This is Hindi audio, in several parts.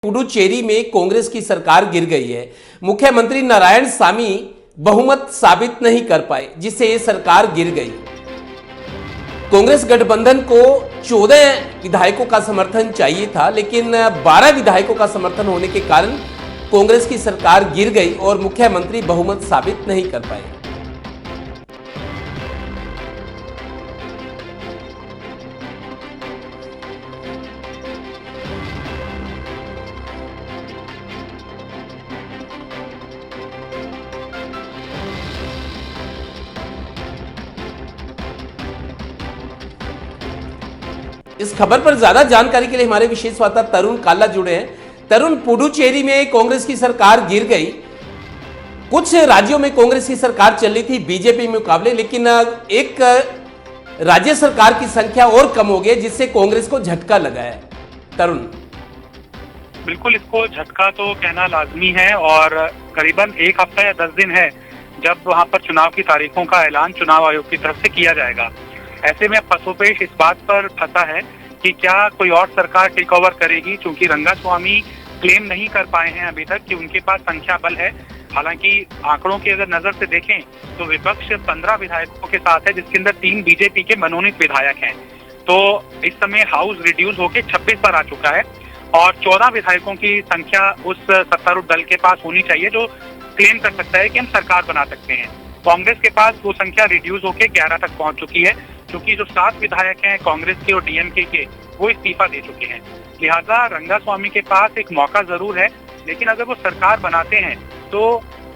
पुडुचेरी में कांग्रेस की सरकार गिर गई है। मुख्यमंत्री नारायणसामी बहुमत साबित नहीं कर पाए, जिससे ये सरकार गिर गई। कांग्रेस गठबंधन को 14 विधायकों का समर्थन चाहिए था, लेकिन 12 विधायकों का समर्थन होने के कारण कांग्रेस की सरकार गिर गई और मुख्यमंत्री बहुमत साबित नहीं कर पाए। इस खबर पर ज्यादा जानकारी के लिए हमारे विशेष वार्ता तरुण काला जुड़े हैं। तरुण, पुडुचेरी में कांग्रेस की सरकार गिर गई। कुछ राज्यों में कांग्रेस की सरकार चल रही थी बीजेपी में मुकाबले, लेकिन एक राज्य सरकार की संख्या और कम हो गई, जिससे कांग्रेस को झटका लगा है। तरुण, बिल्कुल, इसको झटका तो कहना लाजमी है और करीबन एक हफ्ता या 10 दिन है जब वहां पर चुनाव की तारीखों का ऐलान चुनाव आयोग की तरफ से किया जाएगा। ऐसे में पसोपेश इस बात पर फंसा है कि क्या कोई और सरकार टेक ओवर करेगी, क्योंकि रंगास्वामी क्लेम नहीं कर पाए हैं अभी तक कि उनके पास संख्या बल है। हालांकि आंकड़ों की अगर नजर से देखें तो विपक्ष 15 विधायकों के साथ है, जिसके अंदर 3 बीजेपी के मनोनीत विधायक हैं। तो इस समय हाउस रिड्यूस होकर 26 पर आ चुका है और 14 विधायकों की संख्या उस सत्तारूढ़ दल के पास होनी चाहिए जो क्लेम कर सकता है कि हम सरकार बना सकते हैं। कांग्रेस के पास वो संख्या रिड्यूस होकर 11 तक पहुंच चुकी है, क्योंकि जो 7 विधायक हैं कांग्रेस के और डीएमके के, वो इस्तीफा दे चुके हैं। लिहाजा रंगास्वामी के पास एक मौका जरूर है, लेकिन अगर वो सरकार बनाते हैं तो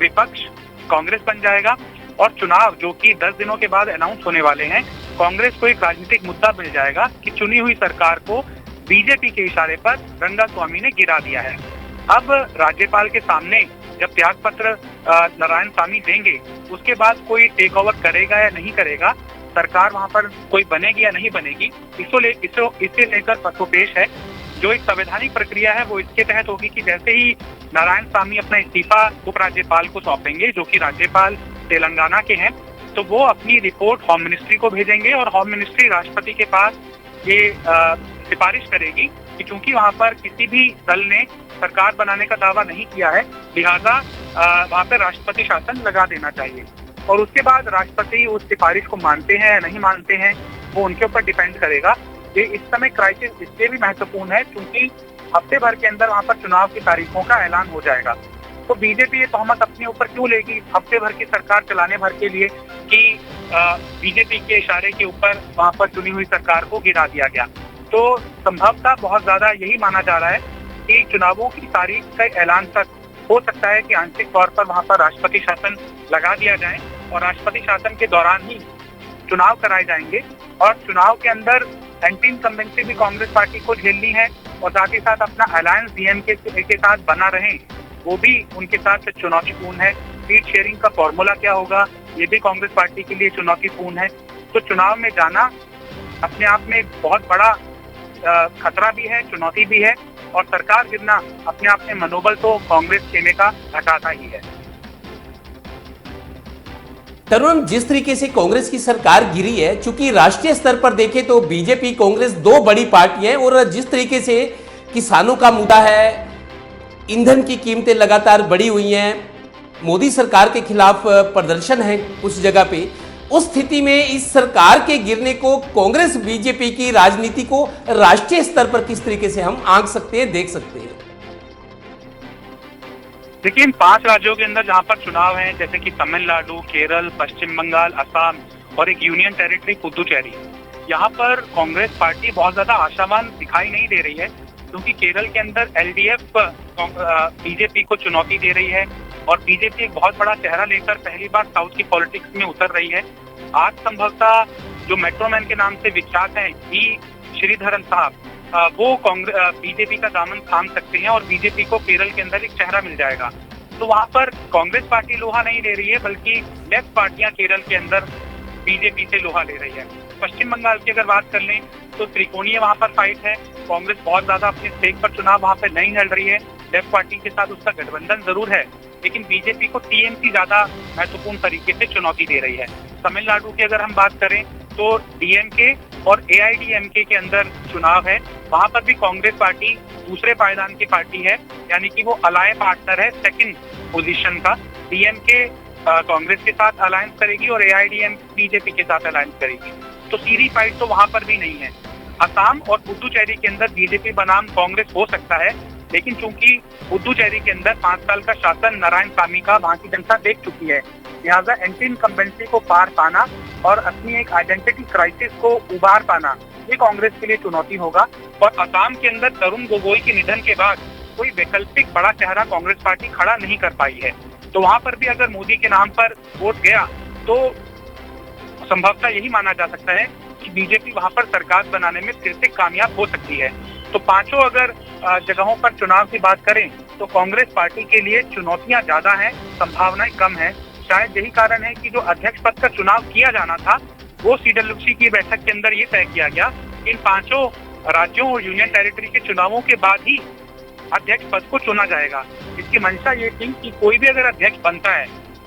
विपक्ष कांग्रेस बन जाएगा और चुनाव जो कि 10 दिनों के बाद अनाउंस होने वाले हैं, कांग्रेस को एक राजनीतिक मुद्दा मिल जाएगा कि चुनी हुई सरकार को बीजेपी के इशारे पर रंगास्वामी ने गिरा दिया है। अब राज्यपाल के सामने जब त्याग पत्र नारायणसामी देंगे, उसके बाद कोई टेक ओवर करेगा या नहीं करेगा, सरकार वहां पर कोई बनेगी या नहीं बनेगी, इसे लेकर पसोपेश है। जो एक संवैधानिक प्रक्रिया है वो इसके तहत होगी कि जैसे ही नारायणसामी अपना इस्तीफा उपराज्यपाल को सौंपेंगे, जो कि राज्यपाल तेलंगाना के हैं, तो वो अपनी रिपोर्ट होम मिनिस्ट्री को भेजेंगे और होम मिनिस्ट्री राष्ट्रपति के पास ये सिफारिश करेगी कि चूंकि वहां पर किसी भी दल ने सरकार बनाने का दावा नहीं किया है, लिहाजा वहां पर राष्ट्रपति शासन लगा देना चाहिए। और उसके बाद राष्ट्रपति उस सिफारिश को मानते हैं या नहीं मानते हैं, वो उनके ऊपर डिपेंड करेगा। ये इस समय क्राइसिस इसलिए भी महत्वपूर्ण है क्योंकि हफ्ते भर के अंदर वहां पर चुनाव की तारीखों का ऐलान हो जाएगा। तो बीजेपी ये तहमत अपने ऊपर क्यों लेगी हफ्ते भर की सरकार चलाने भर के लिए कि बीजेपी के इशारे के ऊपर वहां पर चुनी हुई सरकार को गिरा दिया गया। तो संभवतः बहुत ज्यादा यही माना जा रहा है कि चुनावों की तारीख का ऐलान तक हो सकता है कि आंशिक तौर पर वहां पर राष्ट्रपति शासन लगा दिया जाए और राष्ट्रपति शासन के दौरान ही चुनाव कराए जाएंगे। और चुनाव के अंदर एंटी इनकम्बेंसी भी कांग्रेस पार्टी को झेलनी है और साथ ही साथ अपना अलायंस डीएमके के साथ बना रहे, वो भी उनके साथ चुनौतीपूर्ण है। सीट शेयरिंग का फॉर्मूला क्या होगा, ये भी कांग्रेस पार्टी के लिए चुनौतीपूर्ण है। तो चुनाव में जाना अपने आप में एक बहुत बड़ा खतरा भी है, चुनौती भी है, और सरकार गिरना अपने आप में मनोबल तो कांग्रेस देने का घटाता ही है। तरुण, जिस तरीके से कांग्रेस की सरकार गिरी है, चूंकि राष्ट्रीय स्तर पर देखें तो बीजेपी कांग्रेस 2 बड़ी पार्टियां हैं और जिस तरीके से किसानों का मुद्दा है, ईंधन की कीमतें लगातार बढ़ी हुई हैं, मोदी सरकार के खिलाफ प्रदर्शन है कुछ जगह पे, उस स्थिति में इस सरकार के गिरने को कांग्रेस बीजेपी की राजनीति को राष्ट्रीय स्तर पर किस तरीके से हम आंक सकते हैं, देख सकते हैं? देखिए, इन 5 राज्यों के अंदर जहां पर चुनाव है, जैसे कि तमिलनाडु, केरल, पश्चिम बंगाल, असम और एक यूनियन टेरिटरी पुदुचेरी, यहाँ पर कांग्रेस पार्टी बहुत ज्यादा आशावान दिखाई नहीं दे रही है, क्योंकि केरल के अंदर एलडीएफ बीजेपी को चुनौती दे रही है और बीजेपी एक बहुत बड़ा चेहरा लेकर पहली बार साउथ की पॉलिटिक्स में उतर रही है। आज संभवतः जो मेट्रोमैन के नाम से विख्यात हैं ई श्रीधरन साहब, वो कांग्रेस बीजेपी का दामन थाम सकते हैं और बीजेपी को केरल के अंदर एक चेहरा मिल जाएगा। तो वहां पर कांग्रेस पार्टी लोहा नहीं ले रही है, बल्कि लेफ्ट पार्टियां केरल के अंदर बीजेपी से लोहा ले रही है। पश्चिम बंगाल की अगर बात कर लें तो त्रिकोणीय वहां पर फाइट है। कांग्रेस बहुत ज्यादा अपने स्टेक पर चुनाव वहां पर नहीं लड़ रही है, लेफ्ट पार्टी के साथ उसका गठबंधन जरूर है, लेकिन बीजेपी को टीएमसी ज्यादा महत्वपूर्ण तरीके से चुनौती दे रही है। तमिलनाडु की अगर हम बात करें तो डीएमके और एआईडीएमके के अंदर चुनाव है, वहां पर भी कांग्रेस पार्टी दूसरे पायदान की पार्टी है, यानी कि वो अलाय पार्टनर है सेकंड पोजीशन का। डीएमके कांग्रेस के साथ अलायंस करेगी और एआईडीएम बीजेपी के साथ अलायंस करेगी। तो सीधी फाइट तो वहां पर भी नहीं है। असम और पुदुचेरी के अंदर बीजेपी बनाम कांग्रेस हो सकता है, लेकिन चूंकि पुदुचेरी के अंदर 5 साल का शासन नारायणसामी का वहां की जनता देख चुकी है, लिहाजा एंटी इनकम्बेंसी को पार पाना और अपनी एक आइडेंटिटी क्राइसिस को उबार पाना, ये कांग्रेस के लिए चुनौती होगा। और असम के अंदर तरुण गोगोई के निधन के बाद कोई वैकल्पिक बड़ा चेहरा कांग्रेस पार्टी खड़ा नहीं कर पाई है, तो वहां पर भी अगर मोदी के नाम पर वोट गया तो संभवतः यही माना जा सकता है कि बीजेपी वहां पर सरकार बनाने में फिर से कामयाब हो सकती है। तो पांचों अगर जगहों पर चुनाव की बात करें तो कांग्रेस पार्टी के लिए चुनौतियां ज्यादा हैं, संभावनाएं कम है। शायद यही कारण है कि जो अध्यक्ष पद का चुनाव किया जाना था वो सीडब्ल्यूसी की बैठक के अंदर ये तय किया गया, इन पांचों राज्यों और यूनियन टेरिटरी के चुनावों के बाद ही अध्यक्ष पद को चुना जाएगा। इसकी मंशा ये थी कि कोई भी अगर अध्यक्ष बनता है,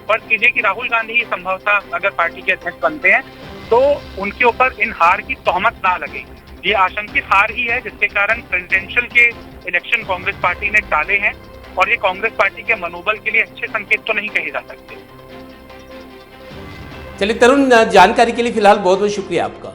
पर कीजिए कि राहुल गांधी ही संभवतः अगर पार्टी के अध्यक्ष बनते हैं तो उनके ऊपर इन हार की तोहमत ना लगे। ये आशंकित हार ही है जिसके कारण प्रेसिडेंशियल के इलेक्शन कांग्रेस पार्टी ने टाले हैं, और ये कांग्रेस पार्टी के मनोबल के लिए अच्छे संकेत तो नहीं कहे जा सकते। चलिए तरुण, जानकारी के लिए फिलहाल बहुत बहुत शुक्रिया आपका।